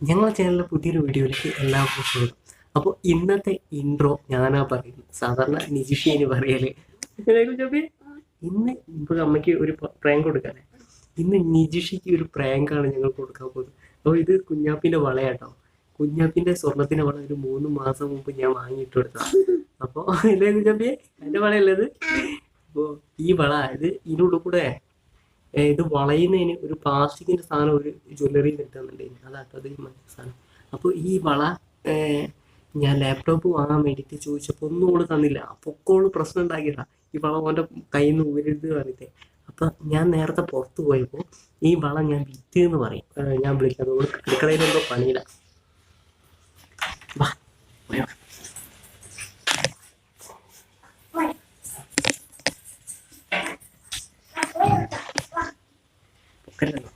ഞങ്ങളുടെ ചാനലിലെ പുതിയൊരു വീഡിയോയിലേക്ക് എല്ലാവർക്കും സ്വാഗതം. അപ്പോൾ ഇന്നത്തെ ഇൻട്രോ ഞാനാ പറയുന്നത്. സാധാരണ നിജിഷേന് പറയല്. ഇന്ന് ഇപ്പോൾ അമ്മയ്ക്ക് ഒരു പ്രാങ്ക് കൊടുക്കാനേ. ഇന്ന് നിജിഷയ്ക്ക് ഒരു പ്രാങ്കാണ് ഞങ്ങൾ കൊടുക്കാൻ പോകുന്നത്. അപ്പോൾ ഇത് കുഞ്ഞാപ്പിന്റെ വളയാട്ടോ. കുഞ്ഞാപ്പിന്റെ സ്വർണത്തിന്റെ വള ഒരു 3 മാസം മുമ്പ് ഞാൻ വാങ്ങിയിട്ട് കൊടുത്തതാണ്. അപ്പോൾ ഇല്ലേ കുഞ്ഞാപ്പിയെ, എന്റെ വളയല്ലത്. അപ്പോൾ ഈ വള ഇത് ഇതിനുള്ളിൽ കൂടെ ഇത് വളയുന്നതിന് ഒരു പ്ലാസ്റ്റിക്കിന്റെ സാധനം ഒരു ജ്വല്ലറി കിട്ടുന്നുണ്ടായിരുന്നു. അതാട്ടോ അത് മറ്റേ സാധനം. അപ്പോൾ ഈ വള ഞാൻ ലാപ്ടോപ്പ് വാങ്ങാൻ വേണ്ടിയിട്ട് ചോദിച്ചപ്പോൾ ഒന്നും ഓള് തന്നില്ല. അപ്പോൾ ഓള് പ്രശ്നം ഉണ്ടാക്കിയതാ, ഈ വള ഓൻ്റെ കയ്യിൽ നിന്ന് ഊരരുത് പറഞ്ഞിട്ട്. അപ്പം ഞാൻ നേരത്തെ പുറത്ത് പോയപ്പോൾ ഈ വള ഞാൻ വിറ്റ് എന്ന് പറയും. ഞാൻ വിളിക്കാം, ഓള് അടുക്കളയിൽ എന്തോ പണിയില്ല. വാ പോയോ. പൊക്കല്ലോ.